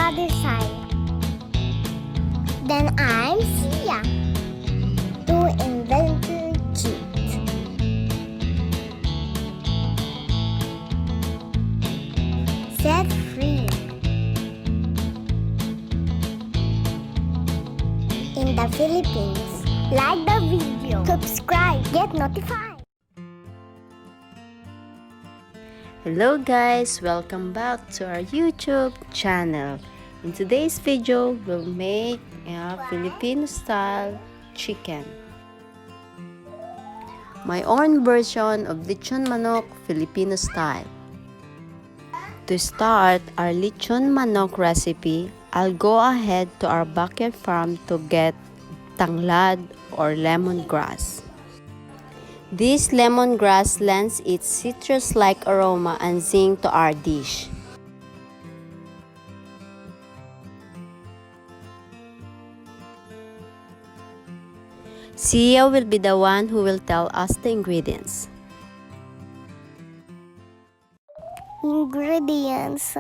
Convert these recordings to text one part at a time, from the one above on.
other side. Then I'm Sia, to investigate. Set free. In the Philippines. Like the video, subscribe, get notified. Hello guys, welcome back to our YouTube channel. In today's video, we'll make a Filipino style chicken. My own version of lechon manok Filipino style. To start our lechon manok recipe, I'll go ahead to our backyard farm to get tanglad or lemongrass. This lemongrass lends its citrus-like aroma and zing to our dish. Sia will be the one who will tell us the ingredients. Ingredients: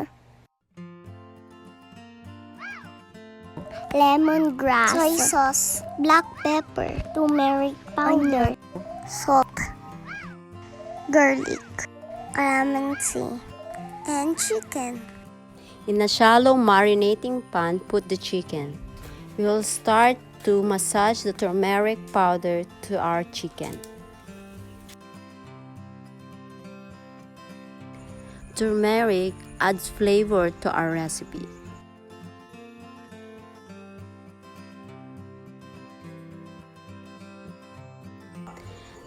lemongrass, soy sauce, black pepper, turmeric powder, salt, garlic, calamansi, and chicken. In a shallow marinating pan, put the chicken. We will start to massage the turmeric powder to our chicken. Turmeric adds flavor to our recipe.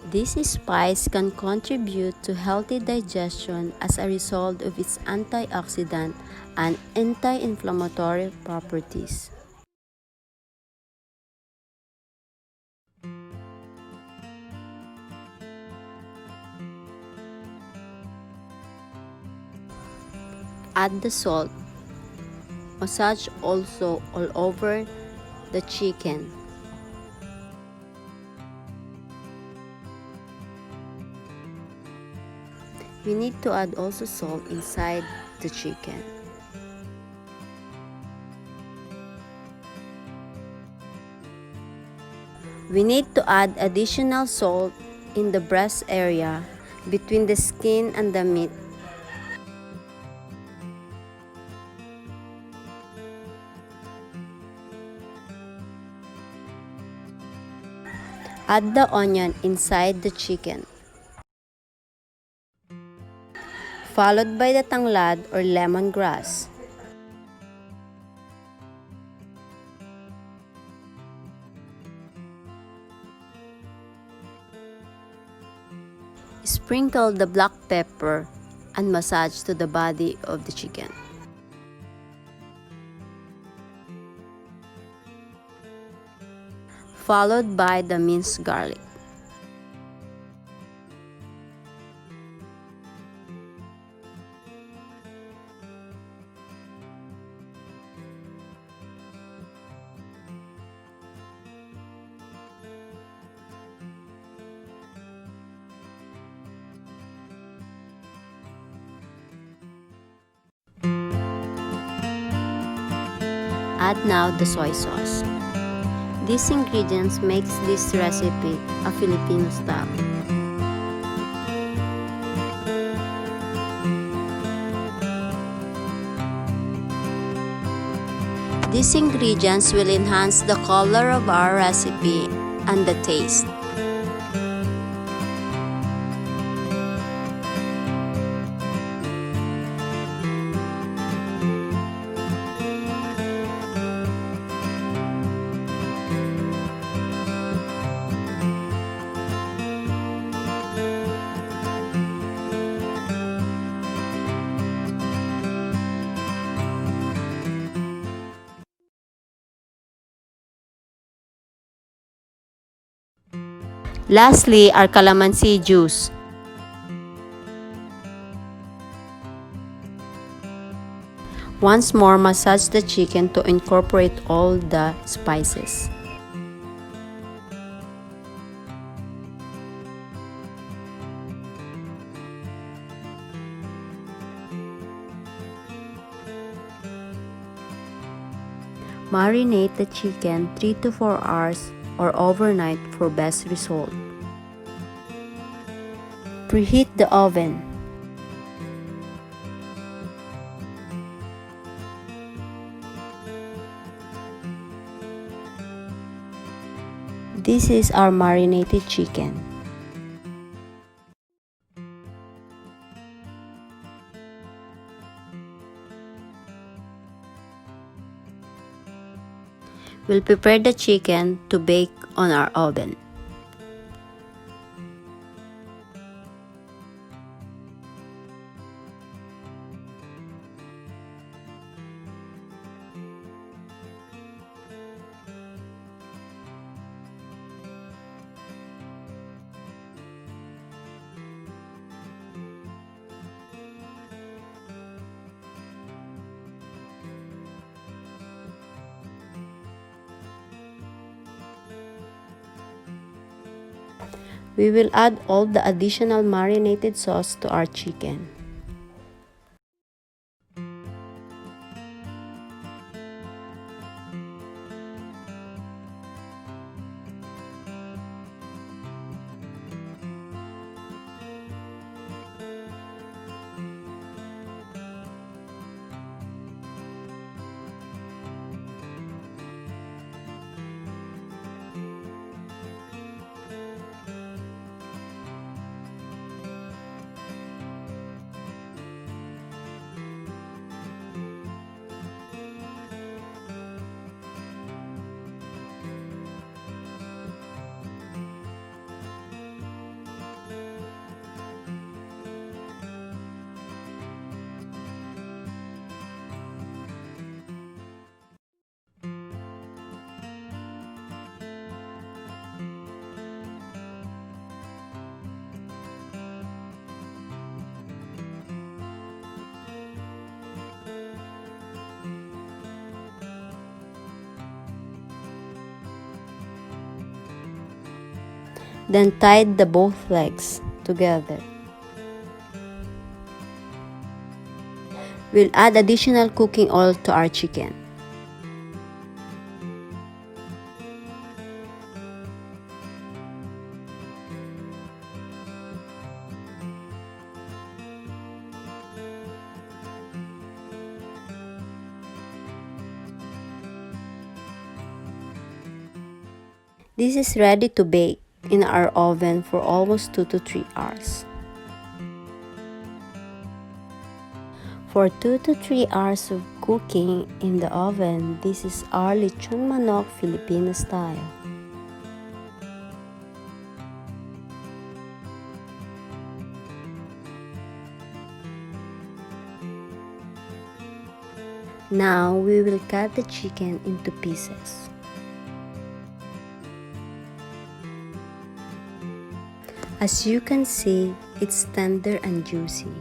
This spice can contribute to healthy digestion as a result of its antioxidant and anti-inflammatory properties. Add the salt. Massage also all over the chicken. We need to add also salt inside the chicken. We need to add additional salt in the breast area between the skin and the meat. Add the onion inside the chicken, followed by the tanglad or lemongrass. Sprinkle the black pepper and massage to the body of the chicken. Followed by the minced garlic. Add now the soy sauce. These ingredients makes this recipe a Filipino style. These ingredients will enhance the color of our recipe and the taste. Lastly, our calamansi juice. Once more, massage the chicken to incorporate all the spices. Marinate the chicken 3 to 4 hours or overnight for best result. Preheat the oven. This is our marinated chicken. We'll prepare the chicken to bake on our oven. We will add all the additional marinated sauce to our chicken. Then tie the both legs together. We'll add additional cooking oil to our chicken. This is ready to bake in our oven for almost 2 to 3 hours. For 2 to 3 hours of cooking in the oven, this is our lechon manok Filipino style. Now we will cut the chicken into pieces. As you can see, it's tender and juicy.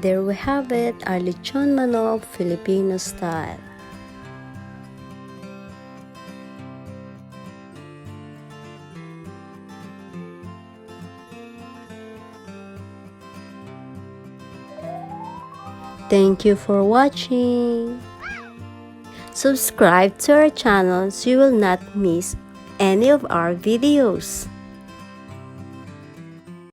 There we have it, our lechon manok Filipino style. Thank you for watching. Subscribe to our channel so you will not miss any of our videos.